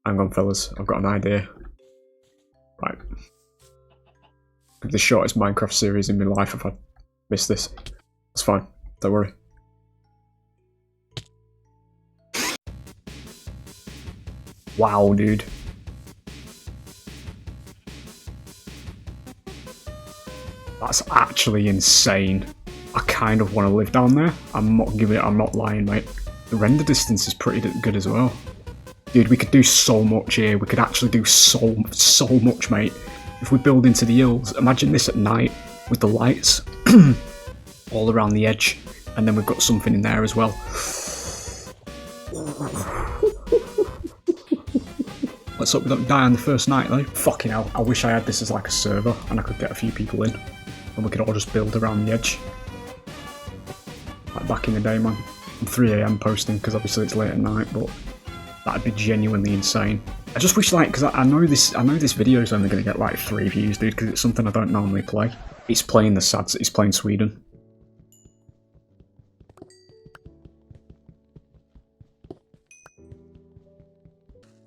Hang on, fellas. I've got an idea. Right. The shortest Minecraft series in my life if I miss this. It's fine. Don't worry. Wow, dude. That's actually insane. I kind of want to live down there. I'm not lying, mate. The render distance is pretty good as well. Dude, we could do so much here. We could actually do so much, mate. If we build into the hills, imagine this at night with the lights all around the edge, and then we've got something in there as well. Let's hope we don't die on the first night, though. Fucking hell, I wish I had this as like a server, and I could get a few people in, and we could all just build around the edge. Like back in the day, man. I'm 3 AM posting, because obviously it's late at night, but that'd be genuinely insane. I just wish, like, because I know this video is only going to get like 3 views, dude, because it's something I don't normally play. It's playing the SADs, it's playing Sweden.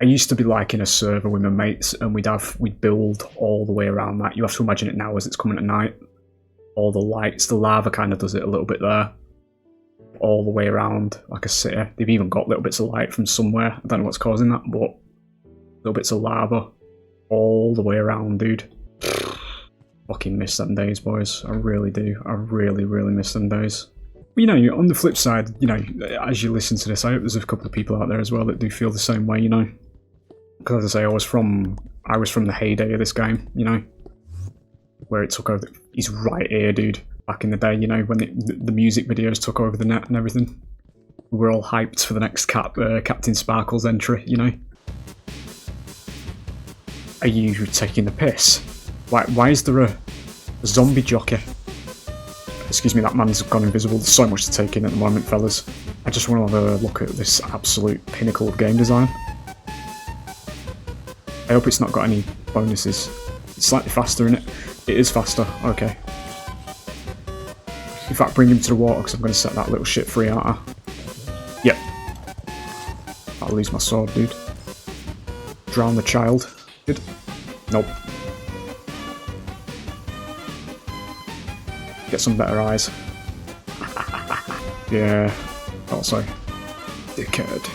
I used to be like in a server with my mates, and we'd build all the way around that. You have to imagine it now as it's coming at night. All the lights, the lava kind of does it a little bit there. All the way around, like a city. They've even got little bits of light from somewhere. I don't know what's causing that, but little bits of lava all the way around, dude. Fucking miss them days, boys. I really do. I really miss them days. But, you know, on the flip side, you know, as you listen to this, I hope there's a couple of people out there as well that do feel the same way, you know. Because as I say, I was from the heyday of this game, you know, where it took over. He's right here, dude. Back in the day, you know, when the music videos took over the net and everything. We were all hyped for the next Captain Sparkle's entry, you know. Are you taking the piss? Why is there a zombie jockey? Excuse me, that man's gone invisible. There's so much to take in at the moment, fellas. I just want to have a look at this absolute pinnacle of game design. I hope it's not got any bonuses. It's slightly faster, isn't it? It is faster. Okay. In fact, bring him to the water, because I'm going to set that little shit free, aren't I? Yep. I'll lose my sword, dude. Drown the child. Good. Nope. Get some better eyes. Yeah. Also. Dickhead.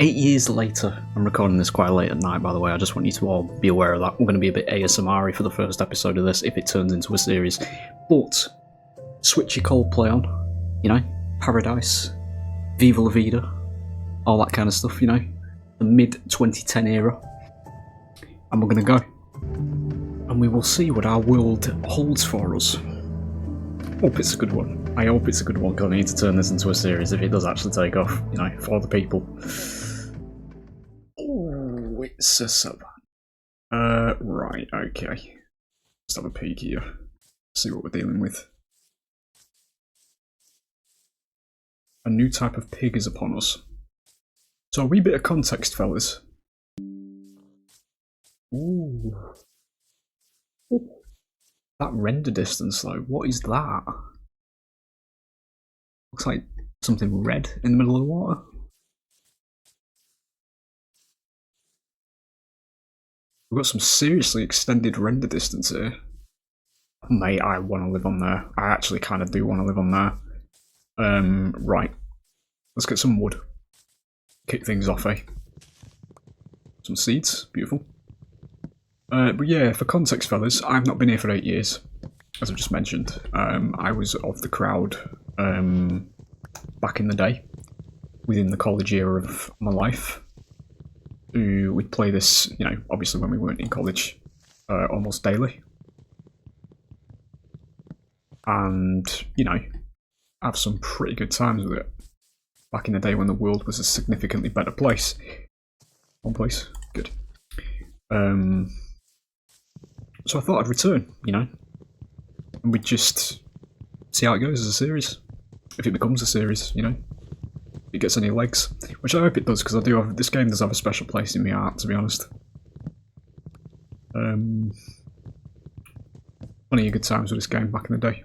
8 years later. I'm recording this quite late at night, by the way. I just want you to all be aware of that. I'm going to be a bit ASMR-y for the first episode of this, if it turns into a series. But, switch your Coldplay on. You know? Paradise. Viva La Vida. All that kind of stuff, you know? The mid-2010 era. And we're going to go. And we will see what our world holds for us. Hope it's a good one. I hope it's a good one, because I need to turn this into a series if it does actually take off, you know, for the people. Oh, it's a sub. Right, okay. Let's have a peek here. See what we're dealing with. A new type of pig is upon us. So a wee bit of context, fellas. Ooh. That render distance, though, what is that? Looks like something red in the middle of the water. We've got some seriously extended render distance here. Mate, I want to live on there. I actually kind of do want to live on there. Right. Let's get some wood. Kick things off, eh? Some seeds. Beautiful. But yeah, for context, fellas, I've not been here for 8 years, as I've just mentioned. I was of the crowd back in the day, within the college era of my life. We'd play this, you know, obviously when we weren't in college, almost daily. And, you know, have some pretty good times with it. Back in the day when the world was a significantly better place. One place. Good. So I thought I'd return, you know, and we'd just see how it goes as a series. If it becomes a series, you know, if it gets any legs, which I hope it does, because I do have, this game does have a special place in my heart, to be honest. Plenty of good times with this game back in the day.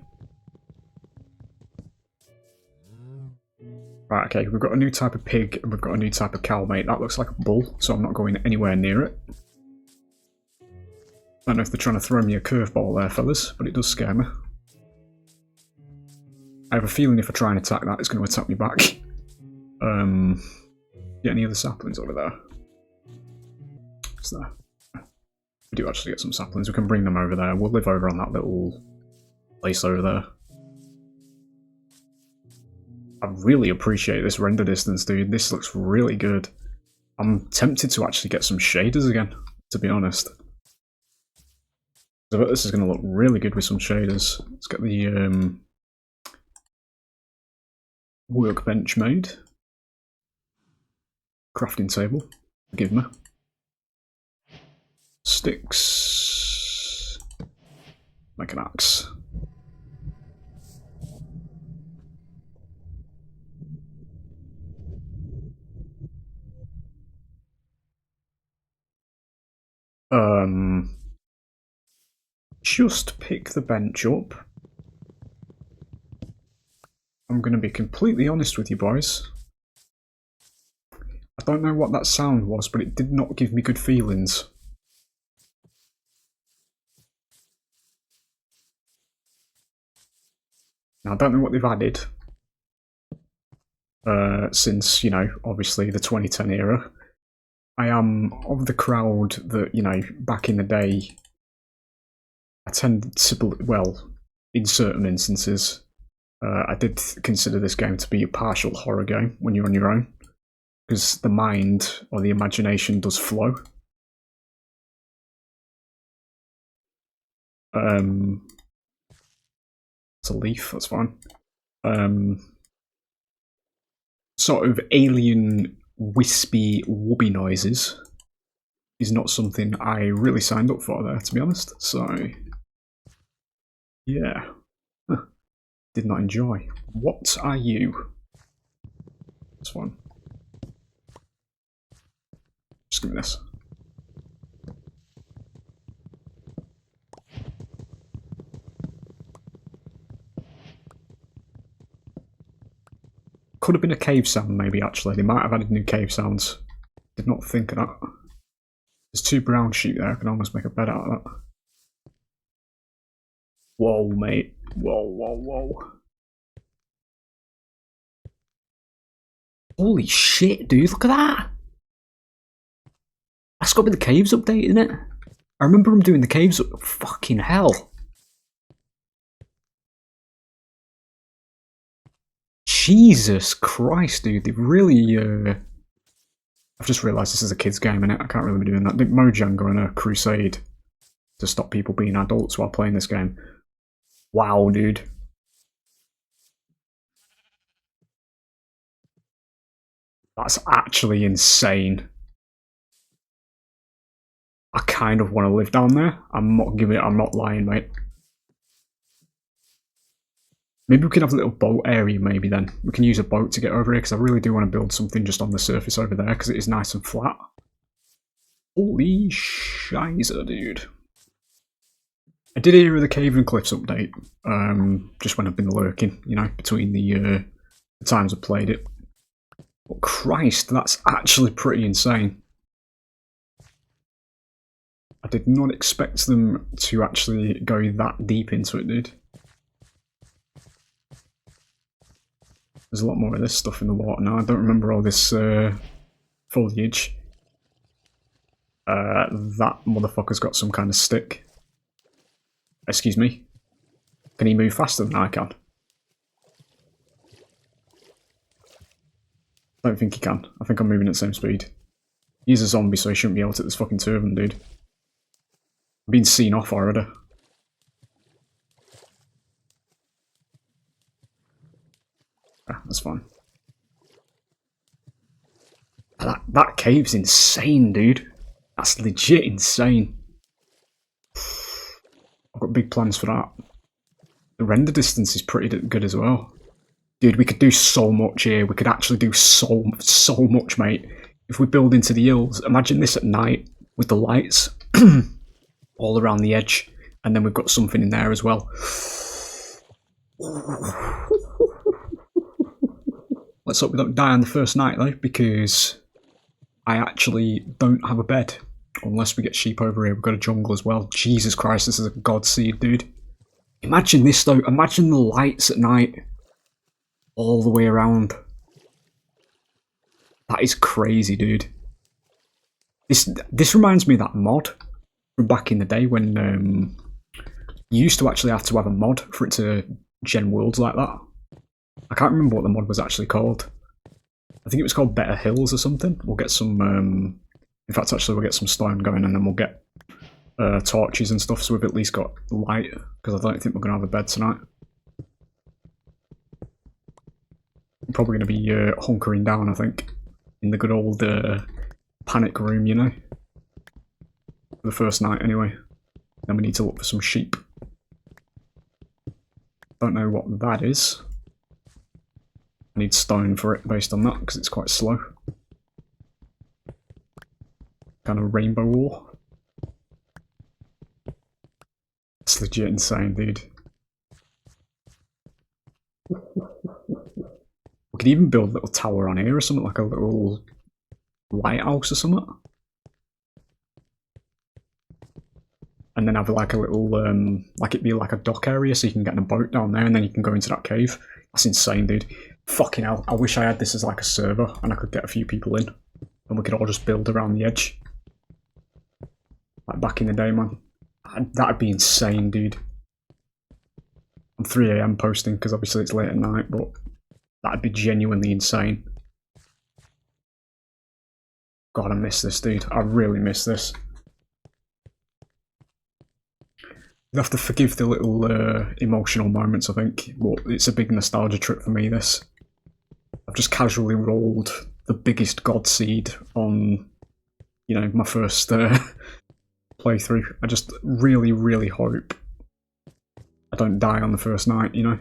Right, okay, we've got a new type of pig and we've got a new type of cow, mate. That looks like a bull, so I'm not going anywhere near it. I don't know if they're trying to throw me a curveball there, fellas, but it does scare me. I have a feeling if I try and attack that, it's going to attack me back. Get any other saplings over there? What's there? We do actually get some saplings. We can bring them over there. We'll live over on that little place over there. I really appreciate this render distance, dude. This looks really good. I'm tempted to actually get some shaders again, to be honest. I bet this is going to look really good with some shaders. Let's get the workbench made. Crafting table. Give me. Sticks. Make an axe. Just pick the bench up. I'm going to be completely honest with you boys. I don't know what that sound was, but it did not give me good feelings. Now, I don't know what they've added. Since, you know, obviously the 2010 era. I am of the crowd that, you know, back in the day, I tended to, well, in certain instances, I did consider this game to be a partial horror game when you're on your own, because the mind or the imagination does flow. It's a leaf, that's fine. Sort of alien, wispy, whoopy noises is not something I really signed up for there, to be honest. So, yeah. Did not enjoy. What are you? This one. Just give me this. Could have been a cave sound, maybe, actually. They might have added new cave sounds. Did not think of that. There's 2 brown sheep there. I can almost make a bed out of that. Whoa, mate. Whoa, whoa, whoa. Holy shit, dude. Look at that. That's got to be the caves update, isn't it? I remember them doing the caves up. Fucking hell. Jesus Christ, dude. They've really... I've just realised this is a kid's game, innit? I can't really be doing that. I think Mojang are on a crusade to stop people being adults while playing this game. Wow, dude. That's actually insane. I kind of want to live down there. I'm not lying, mate. Maybe we can have a little boat area, maybe then. We can use a boat to get over here, because I really do want to build something just on the surface over there, because it is nice and flat. Holy shizer, dude. I did hear the Cave and Cliffs update, just when I've been lurking, you know, between the times I played it. But Christ, that's actually pretty insane. I did not expect them to actually go that deep into it, dude. There's a lot more of this stuff in the water now. I don't remember all this foliage. That motherfucker's got some kind of stick. Excuse me. Can he move faster than I can? I don't think he can. I think I'm moving at the same speed. He's a zombie, so he shouldn't be able to. There's fucking 2 of them, dude. I'm being seen off already. Ah, that's fine. That cave's insane, dude. That's legit insane. I've got big plans for that. The render distance is pretty good as well. Dude, we could do so much here. We could actually do so much, mate. If we build into the hills, imagine this at night with the lights all around the edge, and then we've got something in there as well. Let's hope we don't die on the first night though, because I actually don't have a bed. Unless we get sheep over here. We've got a jungle as well. Jesus Christ, this is a god seed, dude. Imagine this though. Imagine the lights at night. All the way around. That is crazy, dude. This reminds me of that mod from back in the day when you used to actually have to have a mod for it to gen worlds like that. I can't remember what the mod was actually called. I think it was called Better Hills or something. We'll get some... in fact, actually, we'll get some stone going and then we'll get torches and stuff so we've at least got light, because I don't think we're going to have a bed tonight. I'm probably going to be hunkering down, I think, in the good old panic room, you know? For the first night, anyway. Then we need to look for some sheep. Don't know what that is. I need stone for it based on that, because it's quite slow. Kind of rainbow ore. It's legit insane, dude. We could even build a little tower on here or something, like a little lighthouse or something. And then have like a little, like it'd be like a dock area so you can get in a boat down there and then you can go into that cave. That's insane, dude. Fucking hell, I wish I had this as like a server and I could get a few people in. And we could all just build around the edge. Like back in the day, man. That'd be insane, dude. I'm 3 AM posting because obviously it's late at night, but that'd be genuinely insane. God, I miss this, dude. I really miss this. You have to forgive the little emotional moments, I think, but it's a big nostalgia trip for me, this. I've just casually rolled the biggest god seed on, you know, my first playthrough. I just really, really hope I don't die on the first night, you know?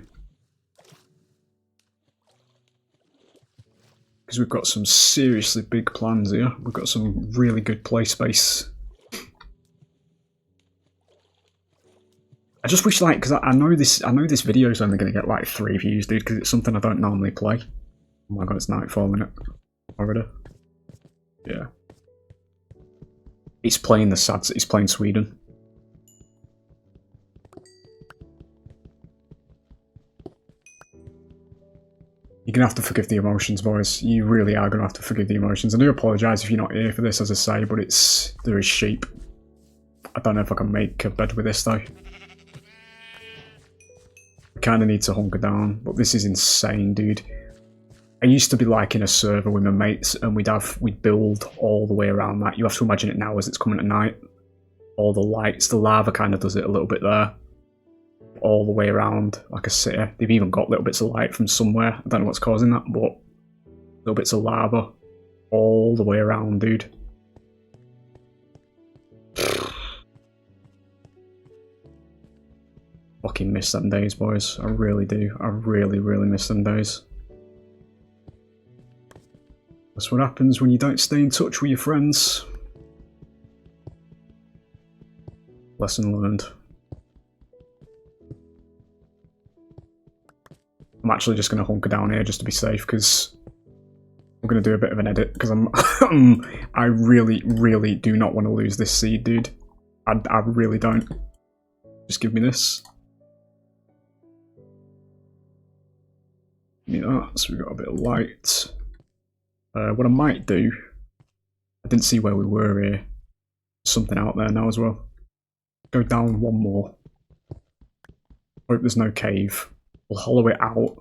Because we've got some seriously big plans here. We've got some really good play space. I just wish, like, because I know this video is only going to get like 3 views, dude, because it's something I don't normally play. Oh my god, it's nightfall, isn't it? Already? Yeah. It's playing the SADs, it's playing Sweden. You're going to have to forgive the emotions, boys. You really are going to have to forgive the emotions. I do apologise if you're not here for this, as I say, but there is sheep. I don't know if I can make a bed with this, though. I kind of need to hunker down, but this is insane, dude. I used to be like in a server with my mates, and we'd build all the way around that. You have to imagine it now as it's coming at night. All the lights, the lava kind of does it a little bit there. All the way around, like a city. They've even got little bits of light from somewhere. I don't know what's causing that, but little bits of lava all the way around, dude. Fucking miss them days, boys. I really do. I really, really miss them days. That's what happens when you don't stay in touch with your friends. Lesson learned. I'm actually just going to hunker down here just to be safe, because I'm going to do a bit of an edit, because I really, really do not want to lose this seed, dude. I really don't. Just give me this. Give me that, so we've got a bit of light. What I might do, I didn't see where we were here. Something out there now as well. Go down one more. Hope there's no cave. We'll hollow it out,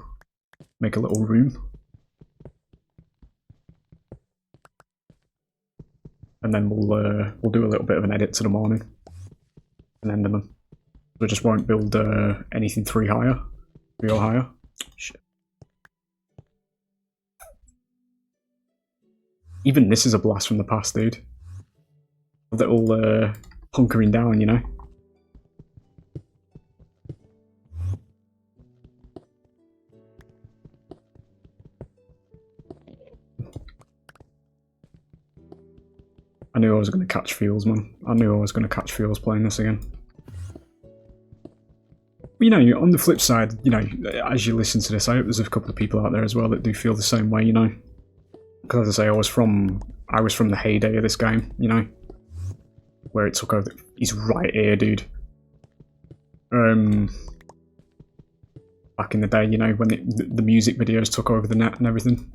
make a little room. And then we'll do a little bit of an edit to the morning. And end them. So I just won't build anything 3 higher. 3 or higher. Shit. Even this is a blast from the past, dude. A little hunkering down, you know? I knew I was going to catch feels, man. I knew I was going to catch feels playing this again. You know, on the flip side, you know, as you listen to this, I hope there's a couple of people out there as well that do feel the same way, you know. Because as I say, I was from the heyday of this game, you know, where it took over. He's right here, dude. Back in the day, you know, when the music videos took over the net and everything,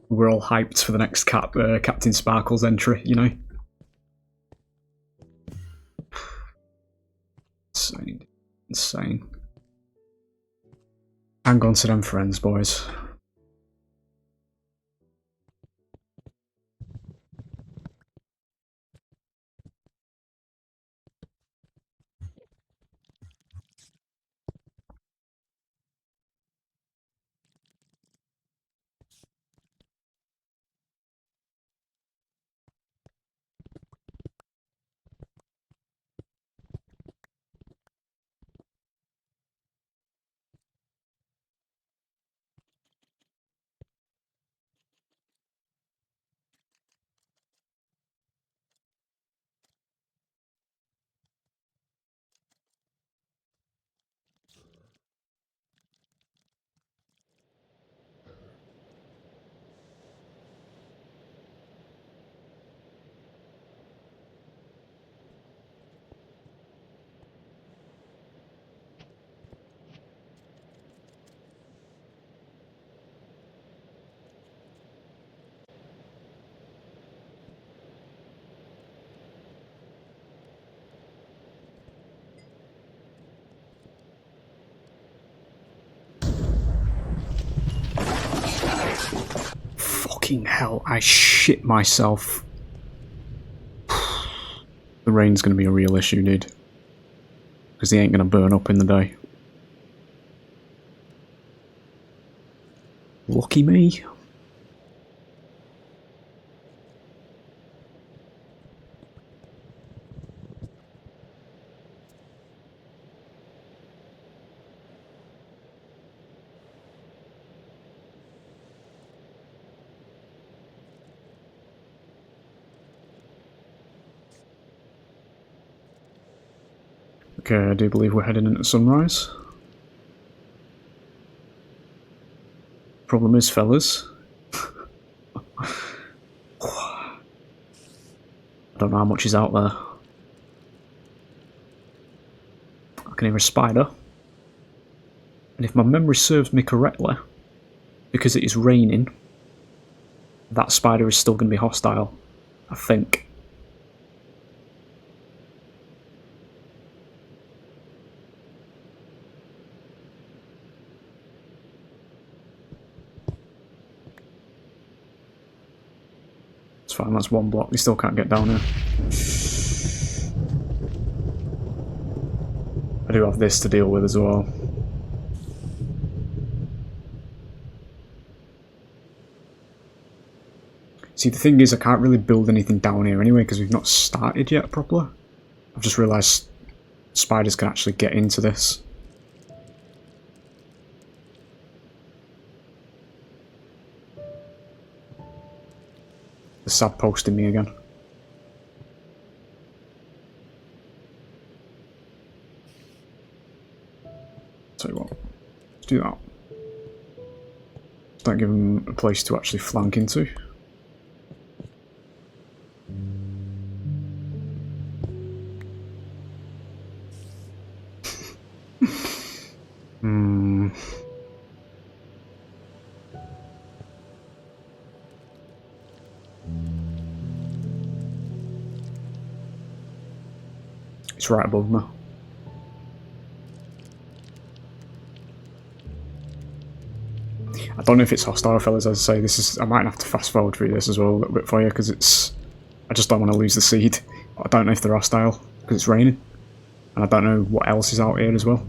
we were all hyped for the next Captain Sparkle's entry, you know. Insane, insane. Hang on to them friends, boys. Fucking hell, I shit myself. The rain's gonna be a real issue, dude. Because he ain't gonna burn up in the day. Lucky me. Okay, I do believe we're heading into sunrise. Problem is, fellas, I don't know how much is out there. I can hear a spider. And if my memory serves me correctly, because it is raining, that spider is still going to be hostile, I think. It's fine, that's one block, they still can't get down here. I do have this to deal with as well. See, the thing is, I can't really build anything down here anyway, because we've not started yet properly. I've just realised spiders can actually get into this. The sad posting me again. Tell you what, let's do that. Don't give them a place to actually flank into. It's right above me. I don't know if it's hostile, fellas. As I say, this is. I might have to fast forward through this as well a little bit for you because it's. I just don't want to lose the seed. I don't know if they're hostile because it's raining, and I don't know what else is out here as well.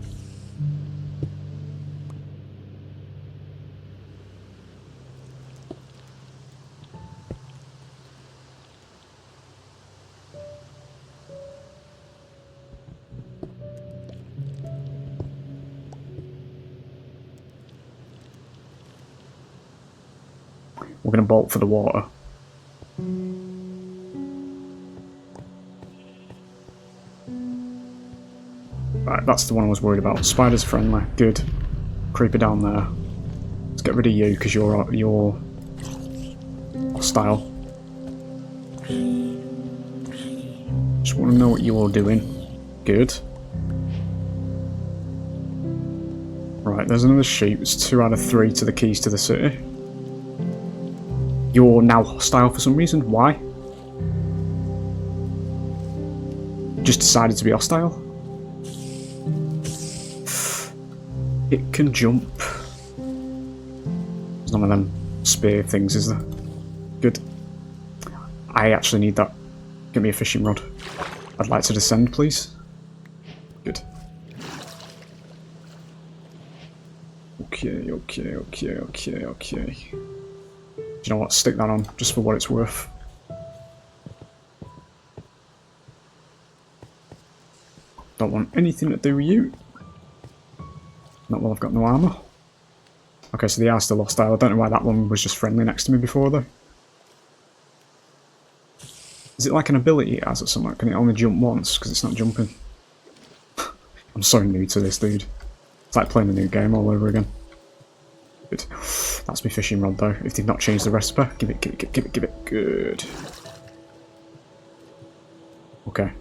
We're going to bolt for the water. Right, that's the one I was worried about. Spiders friendly. Good. Creeper down there. Let's get rid of you, because you're hostile. Just want to know what you're doing. Good. Right, there's another sheep. It's 2 out of 3 to the keys to the city. You're now hostile for some reason. Why? Just decided to be hostile? It can jump. There's none of them spear things, is there? Good. I actually need that. Give me a fishing rod. I'd like to descend, please. Good. Okay. Do you know what? Stick that on, just for what it's worth. Don't want anything to do with you. Not while I've got no armour. Okay, so they are still hostile. I don't know why that one was just friendly next to me before, though. Is it like an ability it has or something? Can it only jump once? Because it's not jumping. I'm so new to this, dude. It's like playing a new game all over again. Good. That's my fishing rod, though. If they've not changed the recipe, give it. Good. Okay.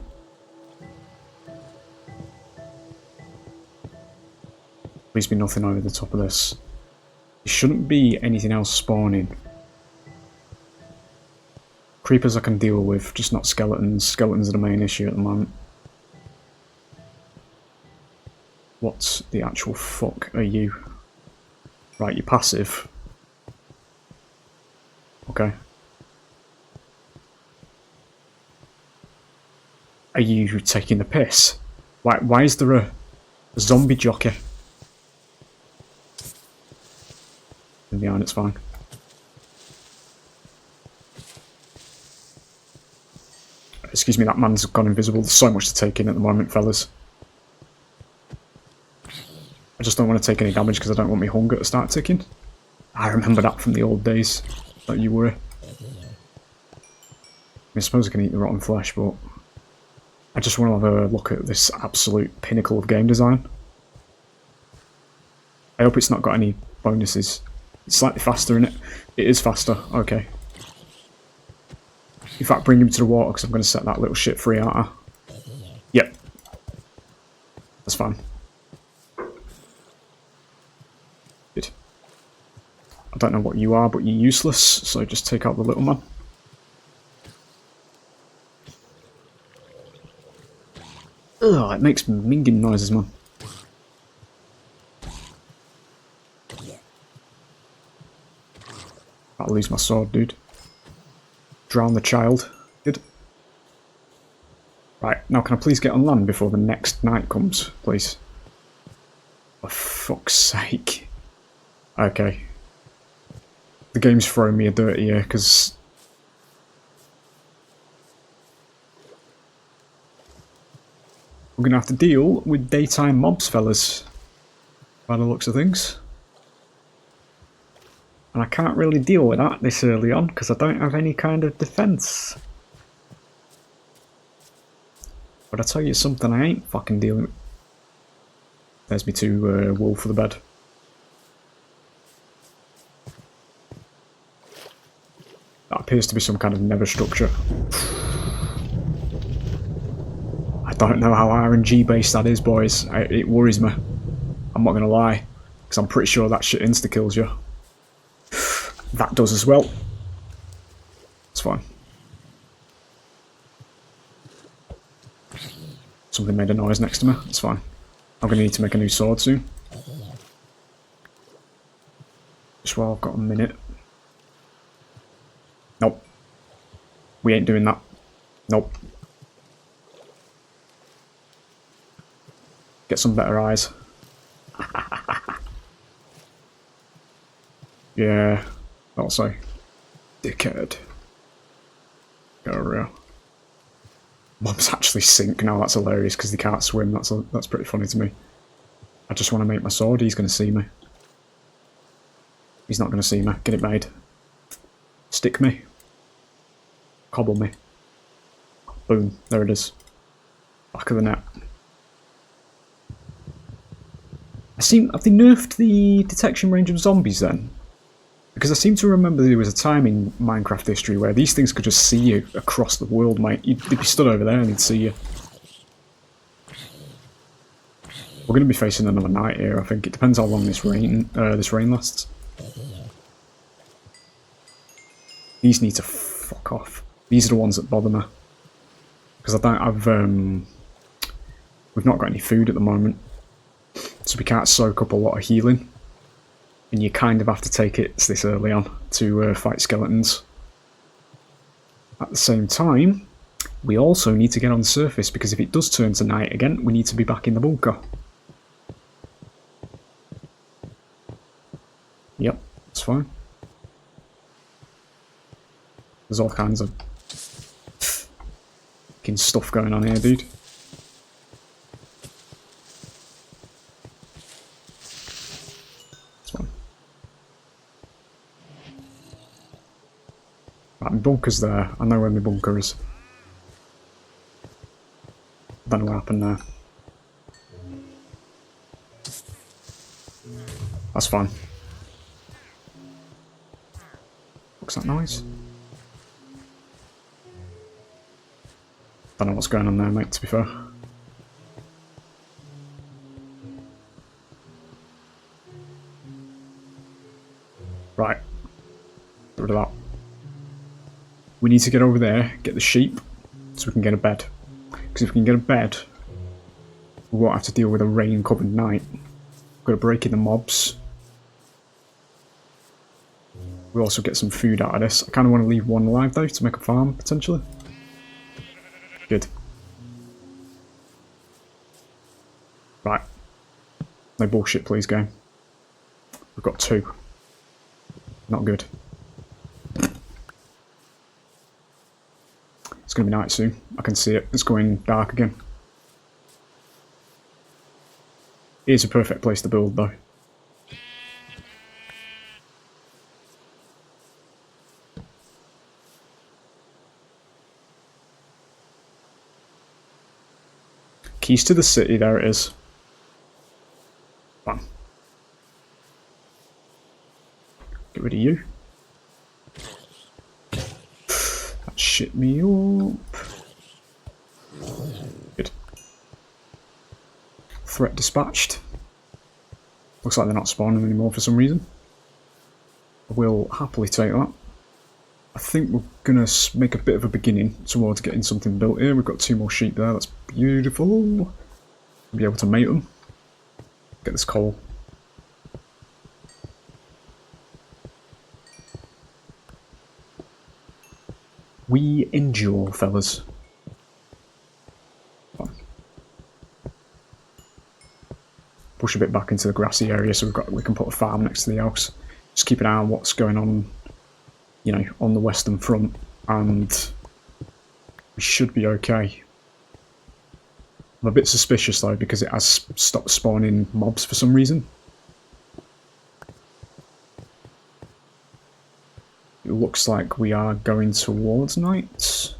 Please be nothing over the top of this. There shouldn't be anything else spawning. Creepers I can deal with, just not skeletons. Skeletons are the main issue at the moment. What the actual fuck are you? Right, you're passive. Okay. Are you taking the piss? Why is there a zombie jockey? In the iron, it's fine. Excuse me, that man's gone invisible. There's so much to take in at the moment, fellas. I just don't want to take any damage because I don't want my hunger to start ticking. I remember that from the old days. Don't you worry. I suppose I can eat the rotten flesh, but I just want to have a look at this absolute pinnacle of game design. I hope it's not got any bonuses. It's slightly faster, innit? It is faster. Okay. In fact, bring him to the water because I'm going to set that little shit free, aren't I? Yep. That's fine. Good. I don't know what you are, but you're useless, so just take out the little man. Ugh, it makes minging noises, man. I'll lose my sword, dude. Drown the child. Good. Right, now can I please get on land before the next night comes, please? For fuck's sake. Okay. The game's throwing me a dirty ear, because... we're gonna have to deal with daytime mobs, fellas. By the looks of things. And I can't really deal with that this early on, because I don't have any kind of defence. But I tell you something, I ain't fucking dealing with. There's me 2 wool for the bed. That appears to be some kind of nether structure. I don't know how RNG based that is, boys. It worries me. I'm not gonna lie, because I'm pretty sure that shit insta-kills you. That does as well. It's fine. Something made a noise next to me. It's fine. I'm going to need to make a new sword soon. Just while I've got a minute. Nope. We ain't doing that. Nope. Get some better eyes. Yeah. Also, dickhead. Go real. Mobs actually sink now. That's hilarious because they can't swim. That's pretty funny to me. I just want to make my sword. He's going to see me. He's not going to see me. Get it made. Stick me. Cobble me. Boom. There it is. Back of the net. Have they nerfed the detection range of zombies then? Because I seem to remember there was a time in Minecraft history where these things could just see you across the world, mate. They'd be stood over there and they'd see you. We're going to be facing another night here, I think. It depends how long this rain lasts. These need to fuck off. These are the ones that bother me. Because I don't have... we've not got any food at the moment. So we can't soak up a lot of healing. And you kind of have to take it this early on to fight skeletons. At the same time, we also need to get on the surface, because if it does turn to night again, we need to be back in the bunker. Yep, that's fine. There's all kinds of fucking stuff going on here, dude. That's fine. Right, my bunker's there. I know where my bunker is. I don't know what happened there. That's fine. What's that noise? Don't know what's going on there, mate, to be fair. Right. Get rid of that. We need to get over there, get the sheep, so we can get a bed. Because if we can get a bed, we won't have to deal with a rain-covered night. We've got to break in the mobs. We'll also get some food out of this. I kind of want to leave one alive, though, to make a farm, potentially. Good. Right. No bullshit, please, game. We've got 2. Not good. It's going to be night soon. I can see it. It's going dark again. It's a perfect place to build, though. Keys to the city, there it is. Bam. Get rid of you. That shit me up. Good. Threat dispatched. Looks like they're not spawning anymore for some reason. I will happily take that. I think we're going to make a bit of a beginning towards getting something built here. We've got 2 more sheep there, that's beautiful. We'll be able to mate them. Get this coal. We endure, fellas. Push a bit back into the grassy area so we can put a farm next to the house. Just keep an eye on what's going on, you know, on the western front, and we should be okay. I'm a bit suspicious though because it has stopped spawning mobs for some reason. It looks like we are going towards night.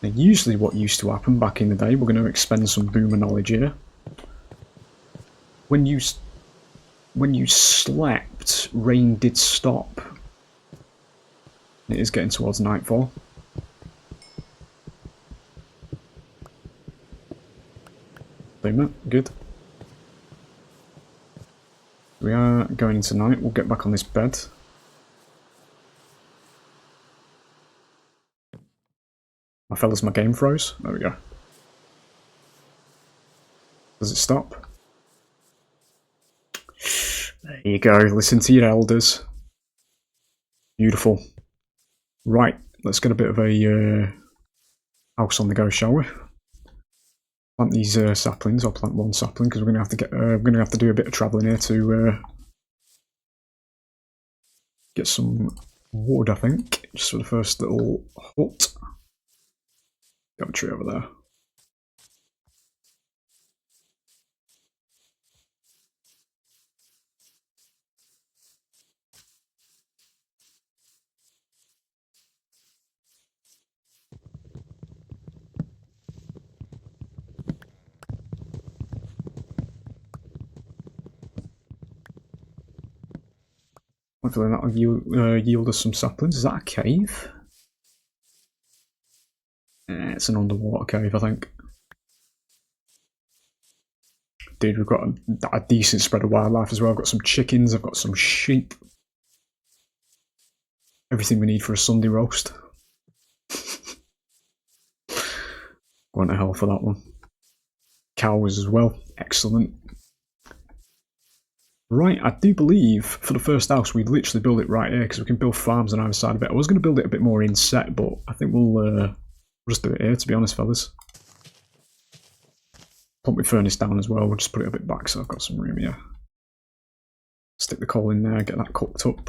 Now, usually what used to happen back in the day, we're going to expend some boomer knowledge here. When you slept, rain did stop. It is getting towards nightfall. Boomer, good. We are going into night. We'll get back on this bed. My fellas, my game froze. There we go. Does it stop? There you go. Listen to your elders. Beautiful. Right, let's get a bit of a house on the go, shall we? Plant these saplings. I'll plant 1 sapling because we're going to have to get. We're going to have to do a bit of travelling here to get some wood, I think, just for the first little hut. Got a tree over there. Hopefully that'll yield us some saplings. Is that a cave? It's an underwater cave, I think. Dude, we've got a decent spread of wildlife as well. I've got some chickens, I've got some sheep. Everything we need for a Sunday roast. Going to hell for that one. Cows as well. Excellent. Right, I do believe for the first house we'd literally build it right here because we can build farms on either side of it. I was going to build it a bit more inset, but I think we'll just do it here, to be honest, fellas. Put my furnace down as well. We'll just put it a bit back so I've got some room here. Stick the coal in there, get that cooked up.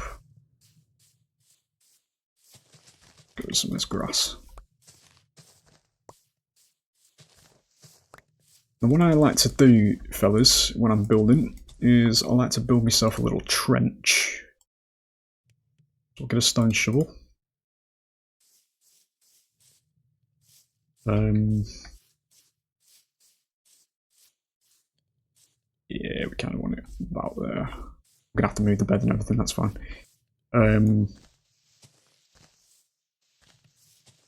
Get rid of some of this grass. And what I like to do, fellas, when I'm building, is I like to build myself a little trench. So I'll get a stone shovel. Yeah, we kind of want it about there. I'm gonna have to move the bed and everything, that's fine.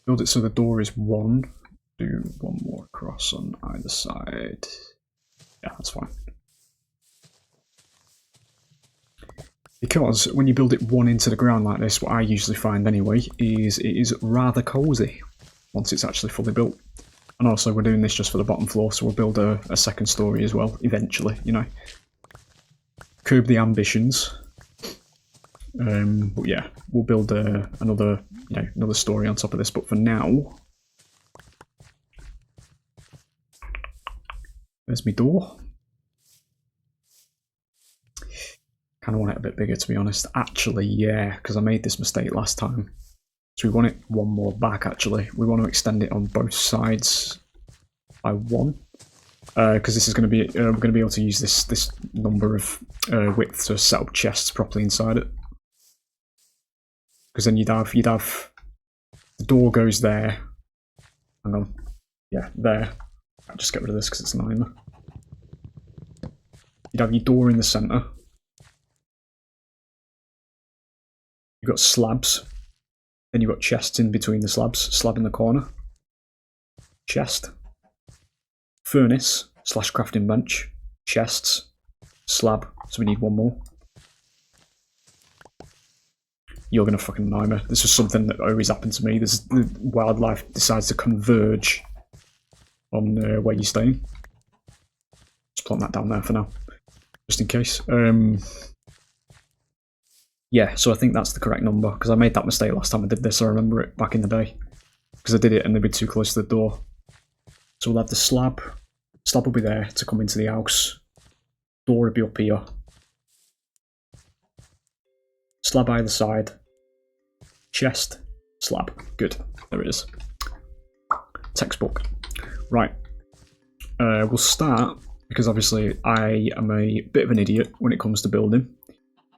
Build it so the door is 1. Do 1 more across on either side. Yeah, that's fine. Because when you build it 1 into the ground like this, what I usually find anyway, is it is rather cosy once it's actually fully built. And also we're doing this just for the bottom floor, so we'll build a second story as well, eventually, you know. Curb the ambitions. But yeah, we'll build another story on top of this, but for now... There's my door. Kind of want it a bit bigger, to be honest. Actually, yeah, because I made this mistake last time. So we want it 1 more back, actually. We want to extend it on both sides by 1. Because this is going to be, we're going to be able to use this number of width to set up chests properly inside it. Because then you'd have the door goes there. Hang on. Yeah, there. I'll just get rid of this because it's an iron. You'd have your door in the centre. You've got slabs. Then you've got chests in between the slabs. Slab in the corner. Chest. Furnace / crafting bench. Chests. Slab. So we need 1 more. You're going to fucking nightmare. This is something that always happened to me. The wildlife decides to converge on where you're staying. Just plot that down there for now, just in case. Yeah, so I think that's the correct number, because I made that mistake last time I did this. I remember it back in the day, because I did it and they'd be too close to the door. So we'll have the slab. Slab will be there to come into the house. Door will be up here. Slab either side. Chest. Slab. Good. There it is. Textbook. Right. We'll start, because obviously I am a bit of an idiot when it comes to building,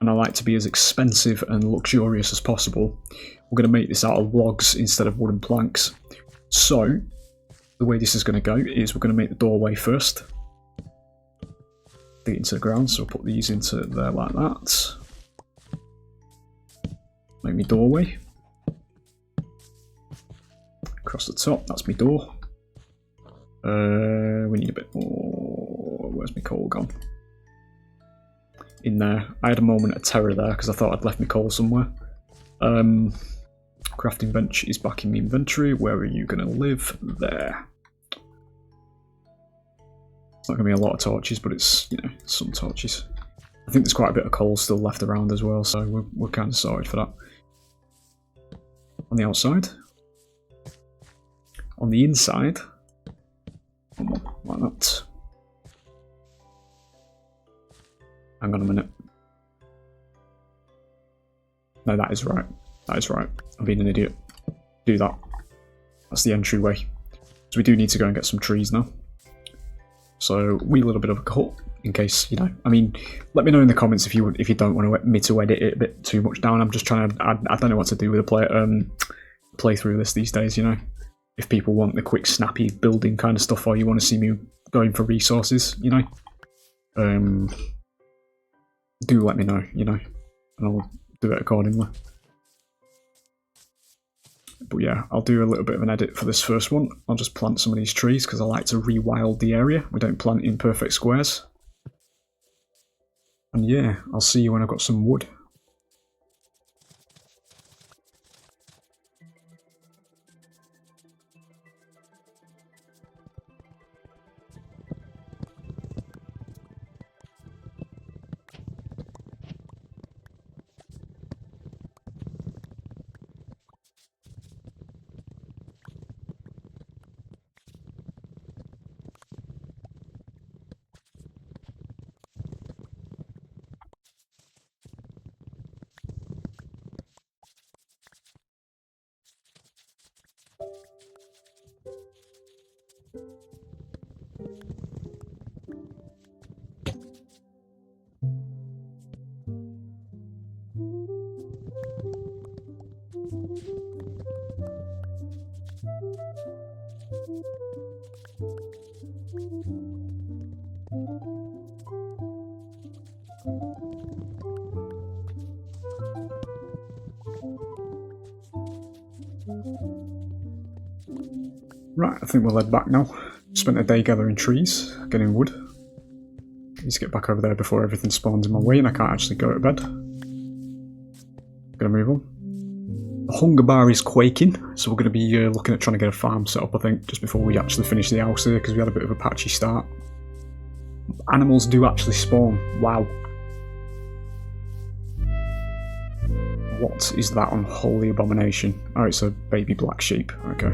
and I like to be as expensive and luxurious as possible. We're going to make this out of logs instead of wooden planks. So, the way this is going to go is we're going to make the doorway first. Dig it into the ground, so we'll put these into there like that. Make me doorway. Across the top, that's my door. We need a bit more. Where's my coal gone? In there. I had a moment of terror there because I thought I'd left my coal somewhere. Crafting bench is back in my inventory. Where are you going to live? There. It's not going to be a lot of torches, but it's, you know, some torches. I think there's quite a bit of coal still left around as well, so we're kind of sorted for that. On the outside. On the inside. Like that. Hang on a minute. No, that is right. That is right. I'm being an idiot. Do that. That's the entryway. So we do need to go and get some trees now. So we a little bit of a cut in case, you know. I mean, let me know in the comments if you don't want me to edit it a bit too much down. I'm just trying to. I don't know what to do with a playthrough of this these days. You know, if people want the quick, snappy building kind of stuff, or you want to see me going for resources, you know, do let me know. You know, and I'll do it accordingly. But yeah, I'll do a little bit of an edit for this first one. I'll just plant some of these trees because I like to rewild the area. We don't plant in perfect squares. And yeah, I'll see you when I've got some wood. Right, I think we'll head back now. Spent a day gathering trees, getting wood. Need to get back over there before everything spawns in my way and I can't actually go to bed. Gonna move on. The hunger bar is quaking, so we're going to be looking at trying to get a farm set up, I think, just before we actually finish the house here, because we had a bit of a patchy start. Animals do actually spawn. Wow. What is that unholy abomination? Oh, it's a baby black sheep. Okay.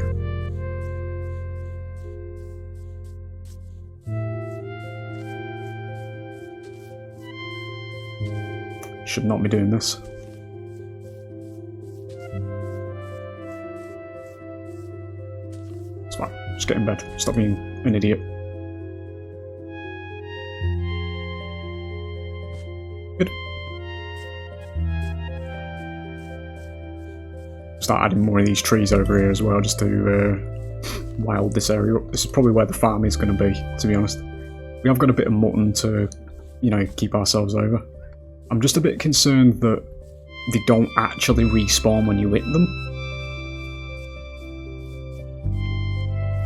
Should not be doing this. It's fine. Just get in bed. Stop being an idiot. Good. Start adding more of these trees over here as well, just to wild this area up. This is probably where the farm is going to be, to be honest. We have got a bit of mutton to, you know, keep ourselves over. I'm just a bit concerned that they don't actually respawn when you hit them.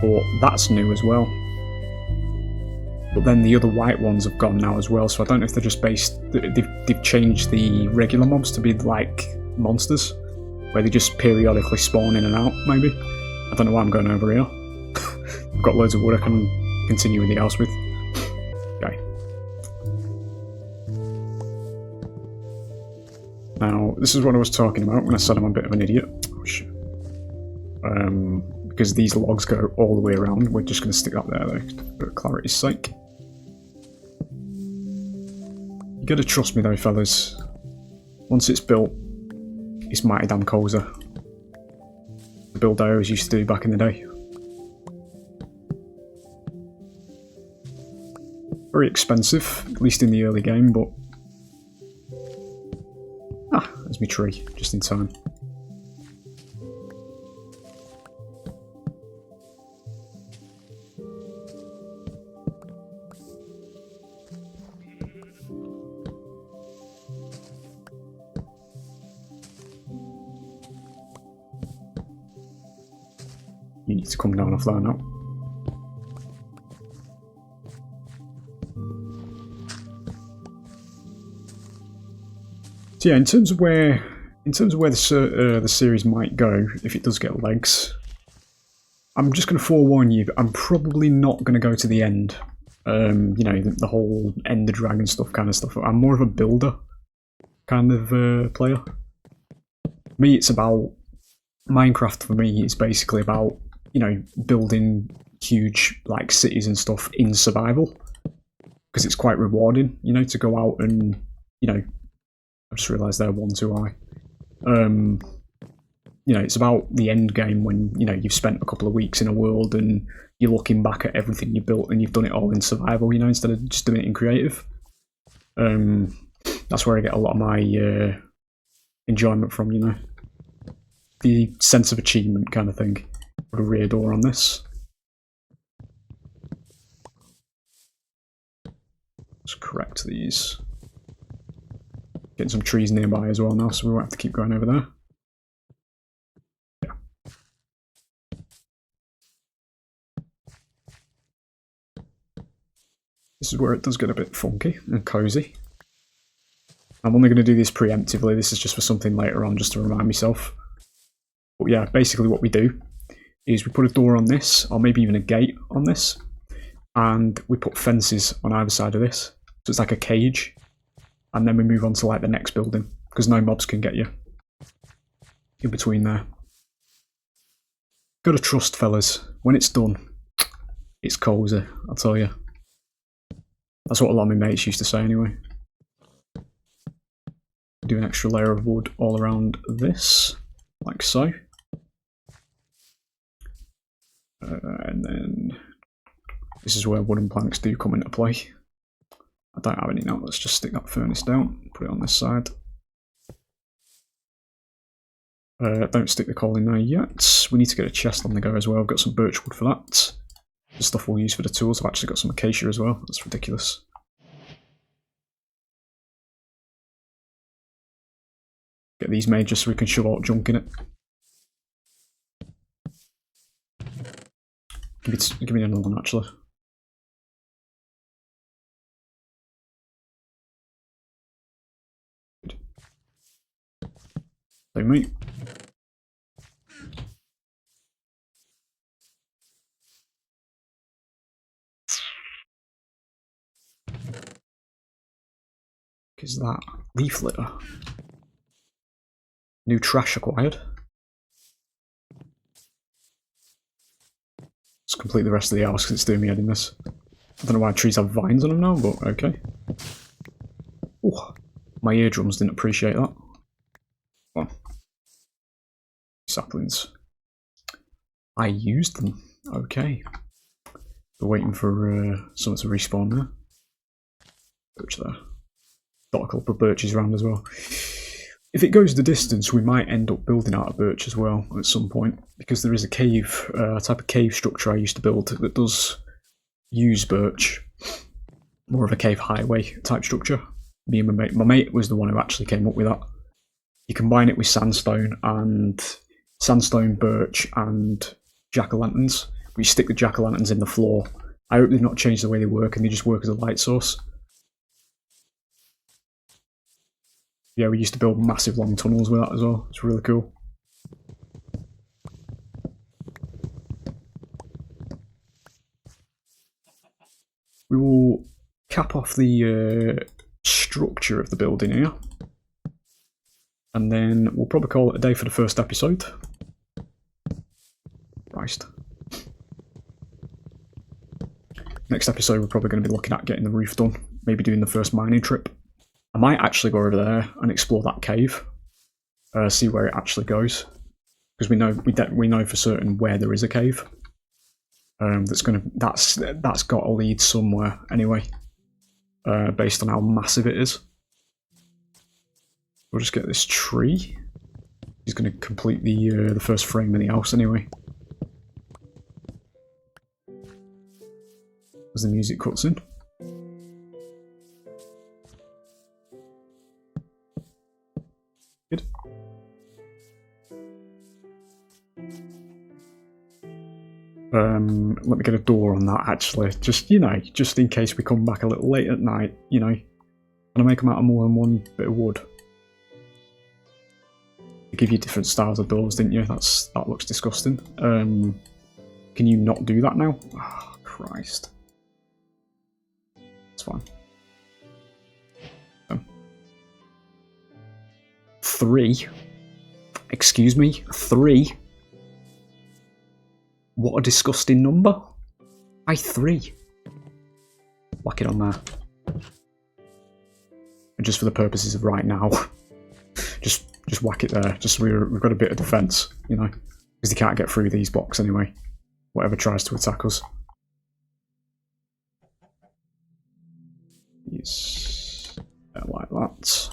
But that's new as well. But then the other white ones have gone now as well, so I don't know if they're just based... They've changed the regular mobs to be like monsters, where they just periodically spawn in and out, maybe. I don't know why I'm going over here. I've got loads of wood I can continue with the house with. Okay. Now, this is what I was talking about when I said I'm a bit of an idiot. Oh, shit. Because these logs go all the way around, we're just going to stick that there, though, for clarity's sake. You gotta trust me, though, fellas. Once it's built, it's mighty damn cozy. The build I always used to do back in the day. Very expensive, at least in the early game, but... Ah, there's my tree, just in time. You need to come down off there now. So yeah, in terms of where the series might go, if it does get legs, I'm just going to forewarn you. I'm probably not going to go to the end. You know, the whole end the dragon stuff kind of stuff. I'm more of a builder kind of player. For me, it's about Minecraft. For me, it's basically about, you know, building huge like cities and stuff in survival, because it's quite rewarding, you know, to go out and, you know, I just realised they're 1-2 high. You know, it's about the end game when, you know, you've spent a couple of weeks in a world and you're looking back at everything you built and you've done it all in survival, you know, instead of just doing it in creative. That's where I get a lot of my enjoyment from, you know. The sense of achievement kind of thing. Put a rear door on this. Let's correct these. Getting some trees nearby as well now, so we won't have to keep going over there. Yeah. This is where it does get a bit funky and cozy. I'm only going to do this preemptively, this is just for something later on, just to remind myself. But yeah, basically what we do is we put a door on this, or maybe even a gate on this, and we put fences on either side of this. So it's like a cage, and then we move on to like the next building, because no mobs can get you in between there. Gotta trust, fellas. When it's done, it's cozy, I'll tell you. That's what a lot of my mates used to say anyway. Do an extra layer of wood all around this, like so. And then this is where wooden planks do come into play. I don't have any now, let's just stick that furnace down, put it on this side. Don't stick the coal in there yet. We need to get a chest on the go as well. I've got some birch wood for that. The stuff we'll use for the tools. I've actually got some acacia as well. That's ridiculous. Get these made just so we can shove out junk in it. Give me another one actually. Good. So mate. Is that leaf litter? New trash acquired. Let's complete the rest of the house because it's doing me head in this. I don't know why trees have vines on them now, but okay. Oh, my eardrums didn't appreciate that. Well, saplings. I used them. Okay. We're waiting for something to respawn there. Birch there. Got a couple of birches around as well. If it goes the distance, we might end up building out of birch as well at some point, because there is a cave, type of cave structure I used to build that does use birch. More of a cave highway type structure. Me and my mate was the one who actually came up with that. You combine it with sandstone, birch, and jack-o'-lanterns. We stick the jack-o'-lanterns in the floor. I hope they've not changed the way they work and they just work as a light source. Yeah, we used to build massive long tunnels with that as well. It's really cool. We will cap off the structure of the building here. And then we'll probably call it a day for the first episode. Christ. Next episode we're probably going to be looking at getting the roof done. Maybe doing the first mining trip. I might actually go over there and explore that cave, see where it actually goes, because we know for certain where there is a cave. That's got to lead somewhere anyway, based on how massive it is. We'll just get this tree. He's going to complete the first frame of the house anyway. As the music cuts in. Good. Let me get a door on that actually, just, you know, just in case we come back a little late at night, you know. Gonna make them out of more than one bit of wood. They give you different styles of doors, didn't you? That looks disgusting. Can you not do that now? Oh, Christ. It's fine. 3. Excuse me, 3. What a disgusting number. Why 3? Whack it on there. And just for the purposes of right now, just whack it there. Just so we've got a bit of defence, you know, because they can't get through these blocks anyway. Whatever tries to attack us. Yes, like that.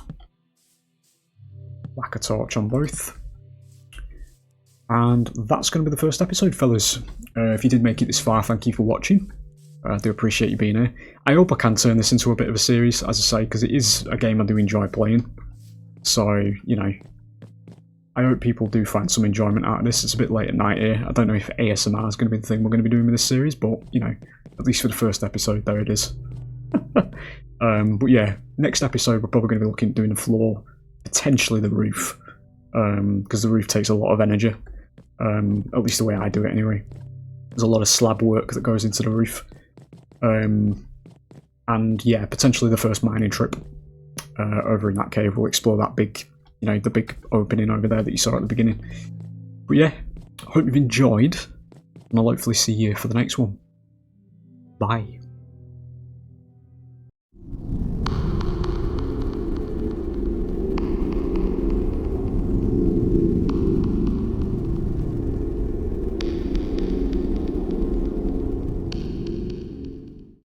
Whack a torch on both. And that's going to be the first episode, fellas. If you did make it this far, thank you for watching. I do appreciate you being here. I hope I can turn this into a bit of a series, as I say, because it is a game I do enjoy playing. So, you know, I hope people do find some enjoyment out of this. It's a bit late at night here. I don't know if ASMR is going to be the thing we're going to be doing with this series, but, you know, at least for the first episode, there it is. But yeah, next episode we're probably going to be looking at doing the floor, potentially the roof, because the roof takes a lot of energy, at least the way I do it anyway. There's a lot of slab work that goes into the roof. And yeah, potentially the first mining trip over in that cave. We'll explore that big, you know, the big opening over there that you saw at the beginning. But yeah, I hope you've enjoyed, and I'll hopefully see you for the next one. Bye.